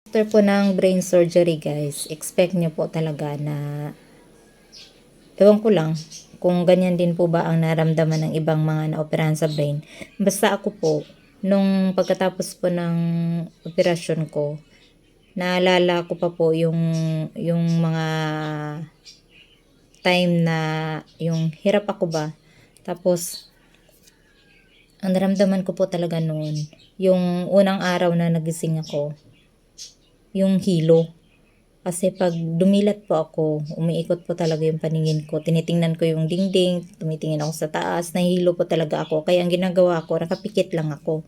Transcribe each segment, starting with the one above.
After po ng brain surgery guys, expect nyo po talaga na, ewan ko lang, kung ganyan din po ba ang naramdaman ng ibang mga naoperahan sa brain. Basta ako po, nung pagkatapos po ng operasyon ko, naalala ko pa po yung mga time na yung hirap ako ba. Tapos, ang naramdaman ko po talaga noon, yung unang araw na nagising ako, yung hilo. Kasi pag dumilat po ako, umiikot po talaga yung paningin ko. Tinitingnan ko yung dingding, tumitingin ako sa taas, nahihilo po talaga ako. Kaya ang ginagawa ko, nakapikit lang ako.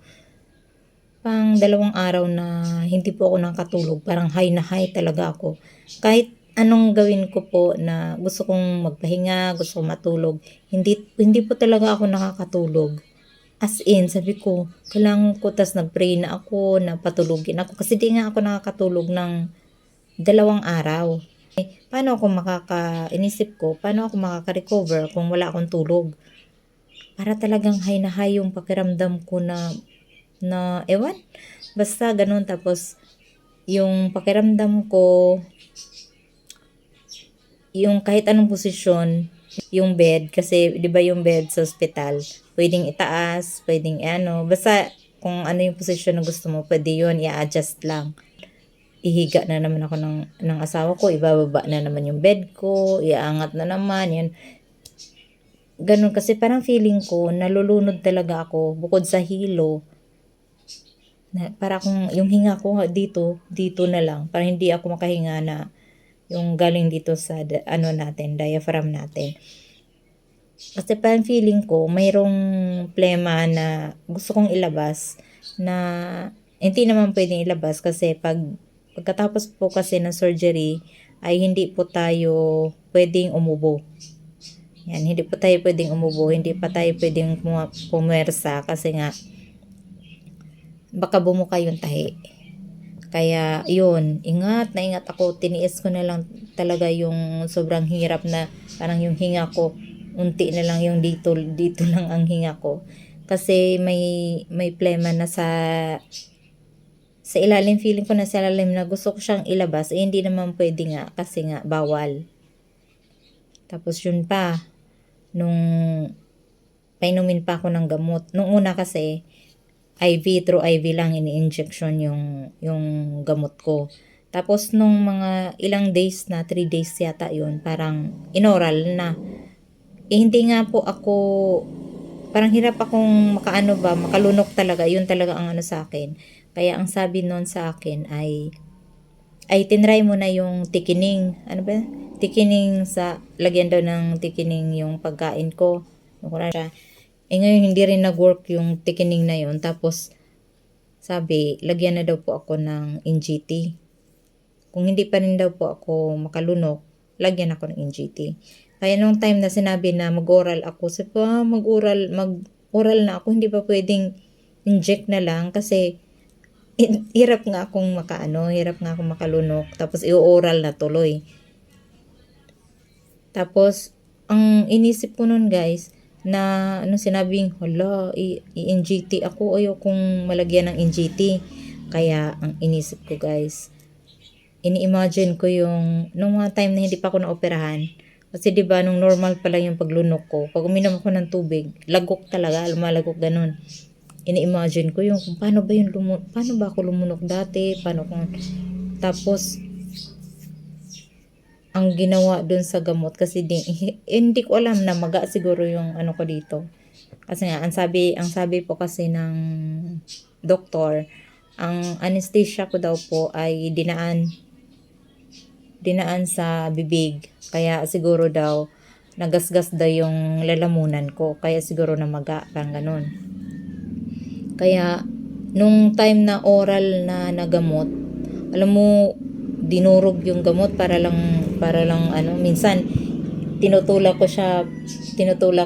Pang 2 araw na hindi po ako nakatulog, parang high na high talaga ako. Kahit anong gawin ko po na gusto kong magpahinga, gusto kong matulog, hindi po talaga ako nakakatulog. As in, sabi ko, kailangan ko, tas nag-pray na ako, na patulugin ako. Kasi di nga ako nakakatulog ng 2 araw. Paano ako inisip ko, paano ako makaka-recover kung wala akong tulog? Para talagang high na high yung pakiramdam ko na ewan. Basta ganun. Tapos, yung pakiramdam ko, yung kahit anong posisyon, yung bed, kasi di ba yung bed sa ospital, pwedeng itaas, pwedeng basta kung ano yung posisyon na gusto mo, pwede yun, i-adjust lang. Ihiga na naman ako ng asawa ko, ibababa na naman yung bed ko, iaangat na naman, yan. Ganun, kasi parang feeling ko, nalulunod talaga ako, bukod sa hilo, para kung yung hinga ko dito na lang, para hindi ako makahinga na yung galing dito sa natin, diaphragm natin. Kasi parang feeling ko, mayroong plema na gusto kong ilabas na hindi naman pwedeng ilabas kasi pagkatapos po kasi ng surgery ay hindi po tayo pwedeng umubo. Yan, hindi po tayo pwedeng umubo, hindi pa tayo pwedeng pumersa kasi nga baka bumuka yung tahi. Kaya yun, ingat na ingat ako, tiniis ko na lang talaga yung sobrang hirap na parang yung hinga ko, unti na lang yung dito lang ang hinga ko. Kasi may plema na sa ilalim, feeling ko na sa ilalim na gusto ko siyang ilabas, hindi naman pwede nga kasi nga bawal. Tapos yun pa, nung painumin pa ako ng gamot. Nung una kasi, IV through IV lang ini-injection yung gamot ko. Tapos nung mga ilang days na, 3 days yata yun, parang inoral na. Hindi nga po ako, parang hirap akong makalunok talaga. Yun talaga ang sa akin. Kaya ang sabi nun sa akin ay tinry mo na yung tikining. Ano ba? Tikining lagyan daw ng tikining yung pagkain ko. Yung siya. Ngayon hindi rin nag-work yung tikining na yun. Tapos, sabi, lagyan na daw po ako ng NGT. Kung hindi pa rin daw po ako makalunok, lagyan ako ng NGT. Kaya nung time na sinabi na mag-oral ako, sabi ko, mag-oral na ako, hindi pa pwedeng inject na lang kasi hirap nga akong hirap nga akong makalunok, tapos i-oral na tuloy. Tapos, ang inisip ko nun guys, na sinabing, hala, i-NGT ako, ayaw kong malagyan ng NGT. Kaya, ang inisip ko guys, ini-imagine ko nung mga time na hindi pa ako naoperahan, kasi diba, nung normal pa lang yung paglunok ko, pag uminom ako ng tubig, lagok talaga, lumalagok ganun. Ini-imagine ko kung paano ba ako lumunok dati, tapos, ang ginawa dun sa gamot kasi hindi ko alam na maga siguro yung ko dito. Kasi nga ang sabi po kasi ng doktor, ang anesthesia ko daw po ay dinaan sa bibig. Kaya siguro daw nagasgas daw yung lalamunan ko. Kaya siguro na maga, parang ganun. Kaya nung time na oral na nagamot, alam mo, dinurog yung gamot para lang minsan tinutulak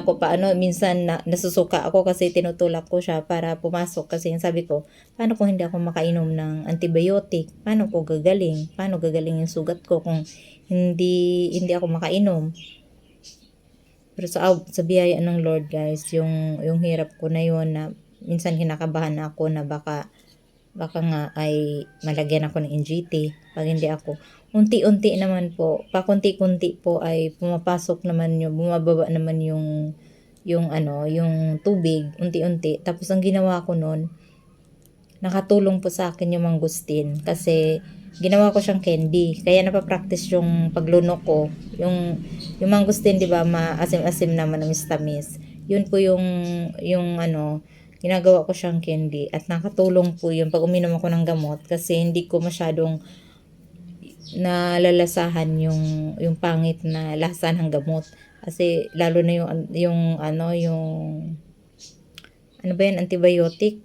ko pa minsan nasusuka ako kasi tinutulak ko siya para pumasok. Kasi sabi ko, paano kung hindi ako makainom ng antibiotic, paano gagaling yung sugat ko kung hindi ako makainom. Pero sa biyaya ng Lord guys, yung hirap ko na yun, na minsan kinakabahan ako na baka Baka nga ay malagyan ako ng NGT. Pag hindi ako, unti-unti naman po, pakunti-kunti po ay pumapasok naman yung, bumababa naman yung tubig, unti-unti. Tapos ang ginawa ko nun, nakatulong po sa akin yung mangustin kasi ginawa ko siyang candy. Kaya napapractice yung paglunok ko. Yung mangustin, di ba, maasim-asim naman ng tamis. Yun po yung ginagawa ko siyang candy. At nakatulong po yun pag uminom ako ng gamot kasi hindi ko masyadong nalalasahan yung pangit na lasa ng gamot. Kasi lalo na yung ano ba yan, antibiotic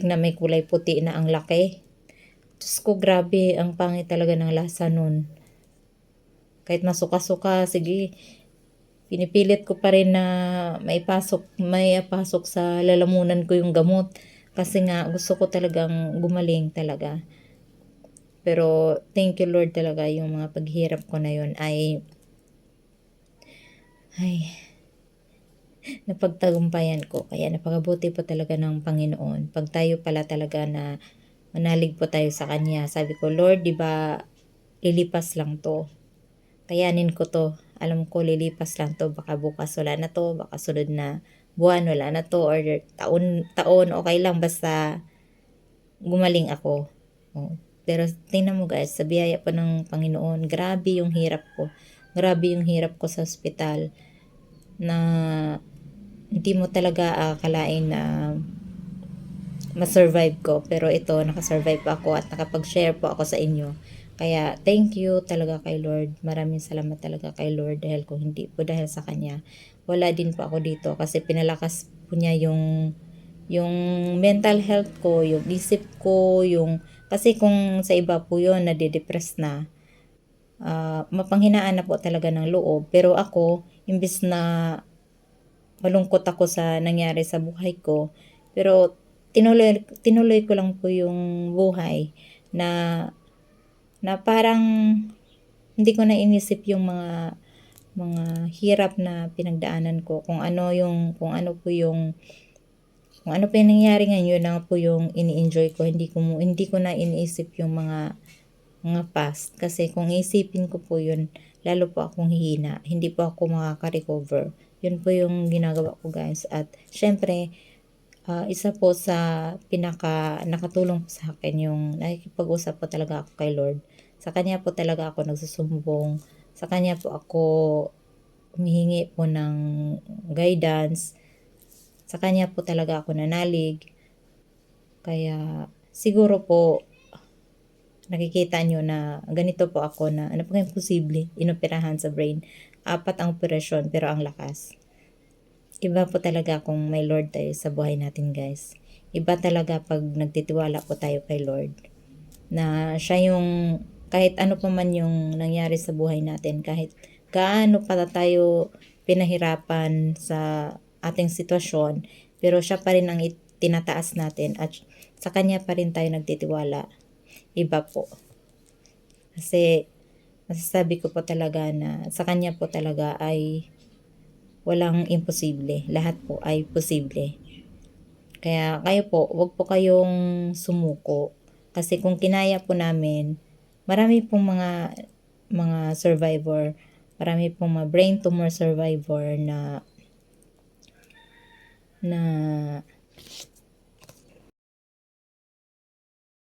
na may kulay puti na ang laki. Diyos ko, grabe, ang pangit talaga ng lasa nun. Kahit masuka-suka, sige, pinipilit ko pa rin na may pasok sa lalamunan ko yung gamot. Kasi nga, gusto ko talagang gumaling talaga. Pero, thank you Lord talaga, yung mga paghirap ko na yun ay napagtagumpayan ko. Kaya napakabuti po talaga ng Panginoon. Pag tayo pala talaga na manalig po tayo sa Kanya. Sabi ko, Lord, di ba lilipas lang to. Kayanin ko to. Alam ko lilipas lang to. Baka bukas wala na to. Baka sunod na buwan wala na to. Or taon, okay lang. Basta gumaling ako. Oh. Pero tingnan mo guys, sa biyaya pa ng Panginoon, grabe yung hirap ko. Grabe yung hirap ko sa ospital na hindi mo talaga akalain na ma-survive ko. Pero ito, nakasurvive ako at nakapag-share po ako sa inyo. Kaya, thank you talaga kay Lord. Maraming salamat talaga kay Lord dahil kung hindi po dahil sa Kanya, wala din po ako dito kasi pinalakas po niya yung mental health ko, yung isip ko, kasi kung sa iba po yun, nade-depress na, mapanghinaan na po talaga ng loob. Pero ako, imbis na malungkot ako sa nangyari sa buhay ko, pero tinuloy ko lang po yung buhay na parang hindi ko na inisip yung mga hirap na pinagdaanan ko, kung ano po yung nangyari ngayon, yun lang po yung ini-enjoy ko. Hindi ko na iniisip yung mga past kasi kung isipin ko po yun, lalo po akong hihina, hindi po ako makaka-recover. Yun po yung ginagawa ko guys. At syempre, isa po sa pinaka nakatulong sa akin yung nakikipag-usap po talaga ako kay Lord. Sa Kanya po talaga ako nagsusumbong. Sa Kanya po ako humihingi po ng guidance. Sa Kanya po talaga ako nanalig. Kaya siguro po nakikita nyo na ganito po ako na ano po kayong posible inoperahan sa brain. 4 ang operasyon pero ang lakas. Iba po talaga kung may Lord tayo sa buhay natin guys. Iba talaga pag nagtitiwala po tayo kay Lord. Na siya yung kahit ano pa man yung nangyari sa buhay natin, kahit gaano pa tayo pinahirapan sa ating sitwasyon, pero siya pa rin ang tinataas natin at sa Kanya pa rin tayo nagtitiwala. Iba po. Kasi masasabi ko po talaga na sa Kanya po talaga ay walang imposible. Lahat po ay posible. Kaya kayo po, wag po kayong sumuko. Kasi kung kinaya po namin, marami pong mga survivor, marami pong mga brain tumor survivor na